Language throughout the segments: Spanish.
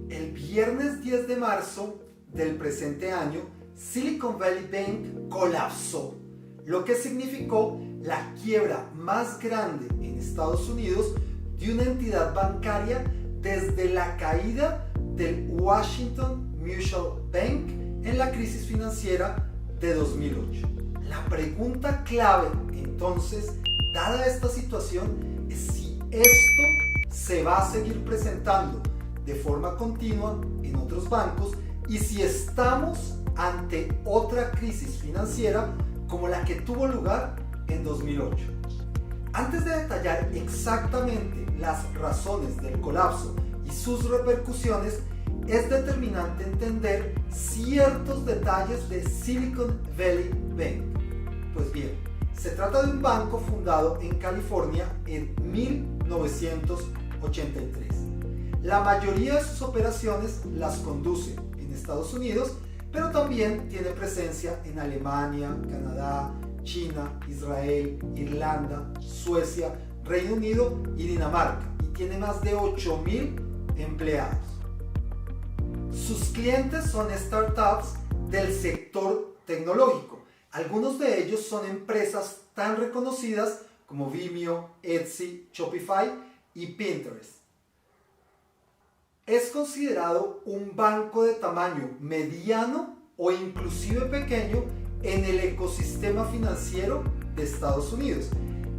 El viernes 10 de marzo del presente año, Silicon Valley Bank colapsó, lo que significó la quiebra más grande en Estados Unidos de una entidad bancaria desde la caída del Washington Mutual Bank en la crisis financiera de 2008. La pregunta clave, entonces, dada esta situación, es si esto se va a seguir presentando de forma continua en otros bancos y si estamos ante otra crisis financiera como la que tuvo lugar en 2008. Antes de detallar exactamente las razones del colapso y sus repercusiones, es determinante entender ciertos detalles de Silicon Valley Bank. Pues bien, se trata de un banco fundado en California en 1983. La mayoría de sus operaciones las conduce en Estados Unidos, pero también tiene presencia en Alemania, Canadá, China, Israel, Irlanda, Suecia, Reino Unido y Dinamarca, y tiene más de 8,000 empleados. Sus clientes son startups del sector tecnológico. Algunos de ellos son empresas tan reconocidas como Vimeo, Etsy, Shopify y Pinterest. Es considerado un banco de tamaño mediano o inclusive pequeño en el ecosistema financiero de Estados Unidos,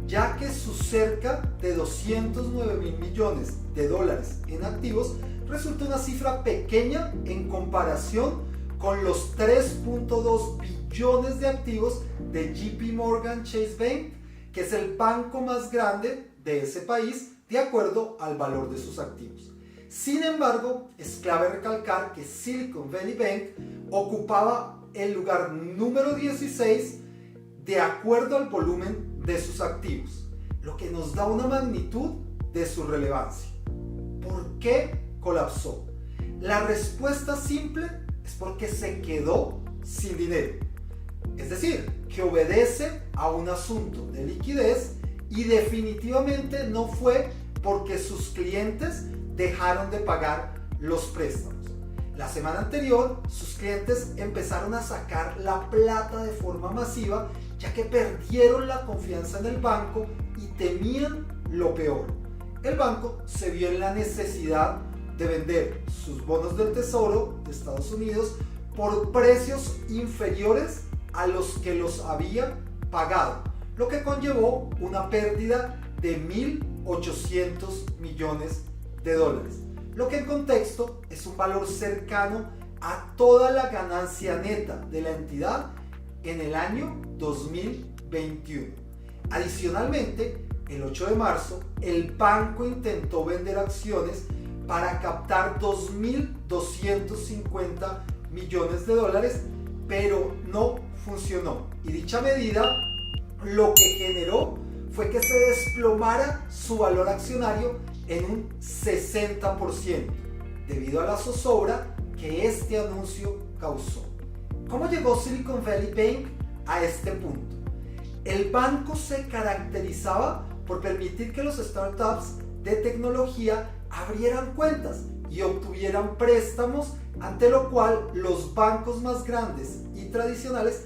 ya que sus cerca de 209,000 millones de dólares en activos resulta una cifra pequeña en comparación con los 3.2 billones de activos de JP Morgan Chase Bank, que es el banco más grande de ese país de acuerdo al valor de sus activos. Sin embargo, es clave recalcar que Silicon Valley Bank ocupaba el lugar número 16 de acuerdo al volumen de sus activos, lo que nos da una magnitud de su relevancia. ¿Por qué colapsó? La respuesta simple es porque se quedó sin dinero. Es decir, que obedece a un asunto de liquidez y definitivamente no fue porque sus clientes dejaron de pagar los préstamos. La semana anterior, sus clientes empezaron a sacar la plata de forma masiva, ya que perdieron la confianza en el banco y temían lo peor. El banco se vio en la necesidad de vender sus bonos del Tesoro de Estados Unidos por precios inferiores a los que los había pagado, lo que conllevó una pérdida de 1.800 millones de dólares, lo que en contexto es un valor cercano a toda la ganancia neta de la entidad en el año 2021. Adicionalmente, el 8 de marzo, el banco intentó vender acciones para captar 2.250 millones de dólares, pero no funcionó. Y dicha medida lo que generó fue que se desplomara su valor accionario en un 60%, debido a la zozobra que este anuncio causó. ¿Cómo llegó Silicon Valley Bank a este punto? El banco se caracterizaba por permitir que los startups de tecnología abrieran cuentas y obtuvieran préstamos, ante lo cual los bancos más grandes y tradicionales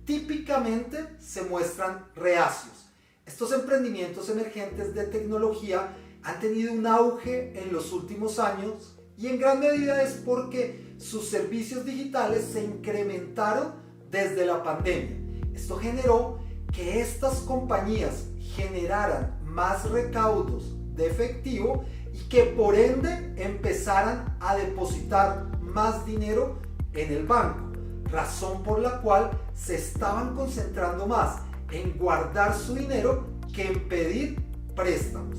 típicamente se muestran reacios. Estos emprendimientos emergentes de tecnología han tenido un auge en los últimos años y en gran medida es porque sus servicios digitales se incrementaron desde la pandemia. Esto generó que estas compañías generaran más recaudos de efectivo y que por ende empezaran a depositar más dinero en el banco, razón por la cual se estaban concentrando más en guardar su dinero que en pedir préstamos.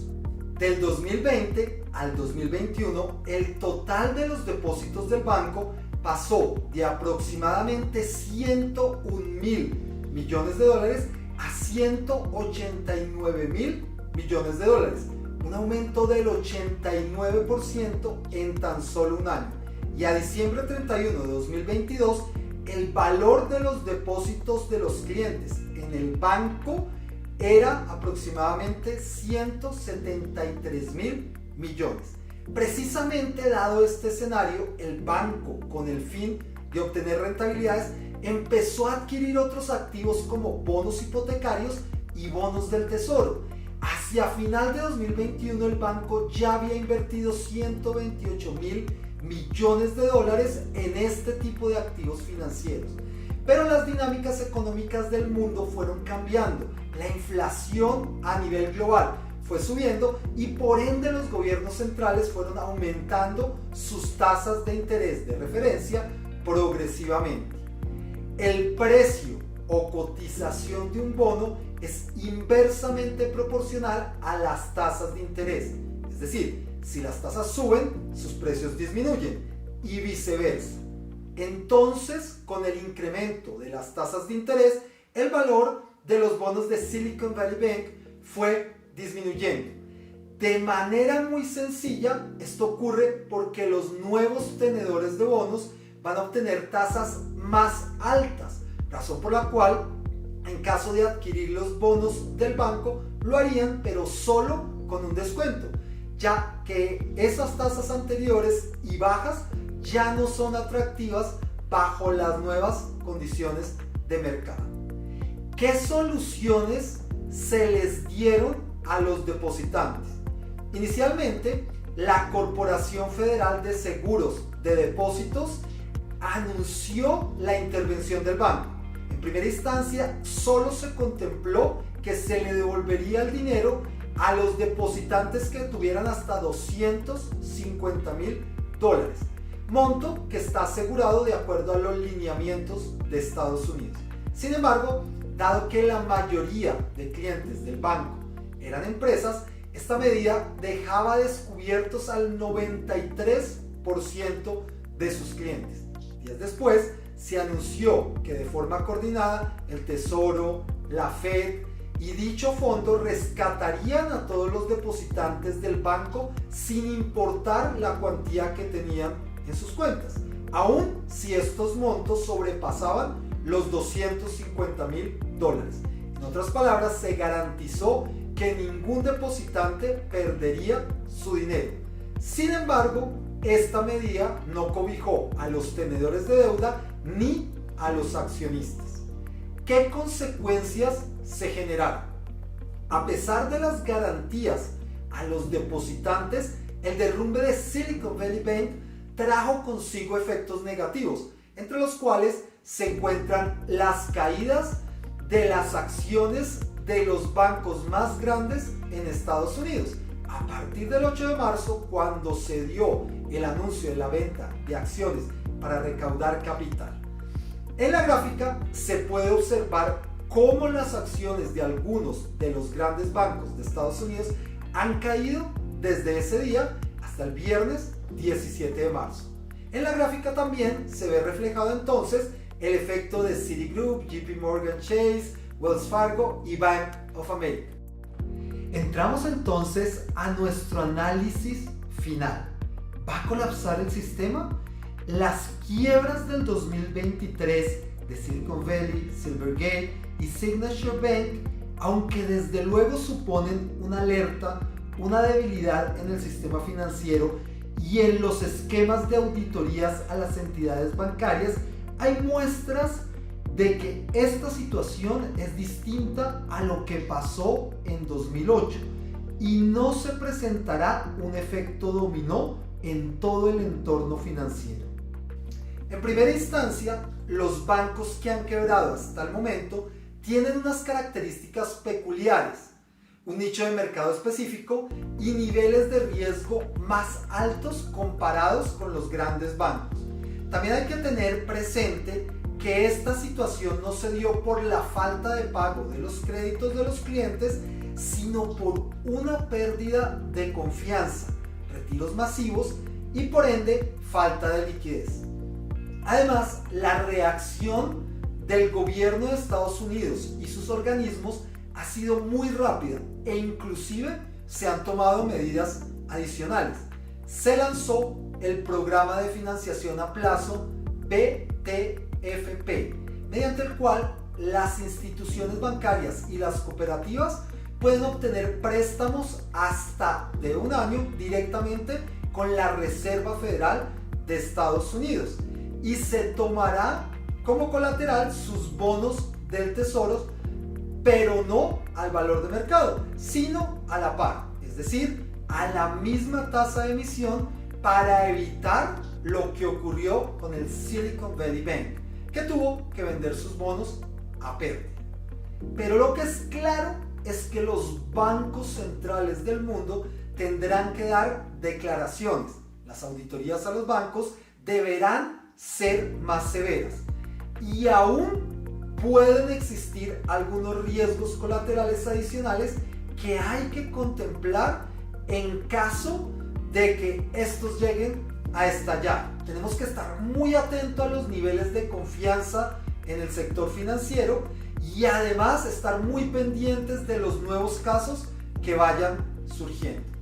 Del 2020 al 2021, el total de los depósitos del banco pasó de aproximadamente 101,000 millones de dólares a 189,000 millones de dólares, un aumento del 89% en tan solo un año. Y a diciembre 31 de 2022, el valor de los depósitos de los clientes en el banco era aproximadamente 173,000 millones. Precisamente dado este escenario, el banco, con el fin de obtener rentabilidades, empezó a adquirir otros activos como bonos hipotecarios y bonos del tesoro. Hacia final de 2021 el banco ya había invertido 128.000 millones de dólares en este tipo de activos financieros. Pero las dinámicas económicas del mundo fueron cambiando. La inflación a nivel global fue subiendo y por ende los gobiernos centrales fueron aumentando sus tasas de interés de referencia progresivamente. El precio o cotización de un bono es inversamente proporcional a las tasas de interés. Es decir, si las tasas suben, sus precios disminuyen y viceversa. Entonces, con el incremento de las tasas de interés, el valor de los bonos de Silicon Valley Bank fue disminuyendo. De manera muy sencilla, esto ocurre porque los nuevos tenedores de bonos van a obtener tasas más altas, razón por la cual en caso de adquirir los bonos del banco lo harían, pero solo con un descuento, ya que esas tasas anteriores y bajas ya no son atractivas bajo las nuevas condiciones de mercado. ¿Qué soluciones se les dieron a los depositantes? Inicialmente, la Corporación Federal de Seguros de Depósitos anunció la intervención del banco. En primera instancia, solo se contempló que se le devolvería el dinero a los depositantes que tuvieran hasta $250.000, monto que está asegurado de acuerdo a los lineamientos de Estados Unidos. Sin embargo, dado que la mayoría de clientes del banco eran empresas, esta medida dejaba descubiertos al 93% de sus clientes. Días después, se anunció que de forma coordinada el Tesoro, la Fed y dicho fondo rescatarían a todos los depositantes del banco sin importar la cuantía que tenían en sus cuentas, aun si estos montos sobrepasaban los $250.000. En otras palabras, se garantizó que ningún depositante perdería su dinero. Sin embargo, esta medida no cobijó a los tenedores de deuda ni a los accionistas. ¿Qué consecuencias se generaron? A pesar de las garantías a los depositantes, el derrumbe de Silicon Valley Bank trajo consigo efectos negativos, entre los cuales se encuentran las caídas de las acciones de los bancos más grandes en Estados Unidos. A partir del 8 de marzo, cuando se dio el anuncio de la venta de acciones para recaudar capital. En la gráfica se puede observar cómo las acciones de algunos de los grandes bancos de Estados Unidos han caído desde ese día hasta el viernes 17 de marzo. En la gráfica también se ve reflejado entonces el efecto de Citigroup, JP Morgan Chase, Wells Fargo y Bank of America. Entramos entonces a nuestro análisis final. ¿Va a colapsar el sistema? Las quiebras del 2023 de Silicon Valley, Silvergate y Signature Bank, aunque desde luego suponen una alerta, una debilidad en el sistema financiero y en los esquemas de auditorías a las entidades bancarias, hay muestras de que esta situación es distinta a lo que pasó en 2008 y no se presentará un efecto dominó en todo el entorno financiero. En primera instancia, los bancos que han quebrado hasta el momento tienen unas características peculiares, un nicho de mercado específico y niveles de riesgo más altos comparados con los grandes bancos. También hay que tener presente que esta situación no se dio por la falta de pago de los créditos de los clientes, sino por una pérdida de confianza, retiros masivos y por ende falta de liquidez. Además, la reacción del gobierno de Estados Unidos y sus organismos ha sido muy rápida e inclusive se han tomado medidas adicionales. Se lanzó el programa de financiación a plazo BTFP, mediante el cual las instituciones bancarias y las cooperativas pueden obtener préstamos hasta de un año directamente con la Reserva Federal de Estados Unidos y se tomará como colateral sus bonos del Tesoro, pero no al valor de mercado, sino a la par, es decir, a la misma tasa de emisión, para evitar lo que ocurrió con el Silicon Valley Bank, que tuvo que vender sus bonos a pérdida. Pero lo que es claro es que los bancos centrales del mundo tendrán que dar declaraciones. Las auditorías a los bancos deberán ser más severas y aún pueden existir algunos riesgos colaterales adicionales que hay que contemplar en caso de que estos lleguen a estallar. Tenemos que estar muy atentos a los niveles de confianza en el sector financiero y además estar muy pendientes de los nuevos casos que vayan surgiendo.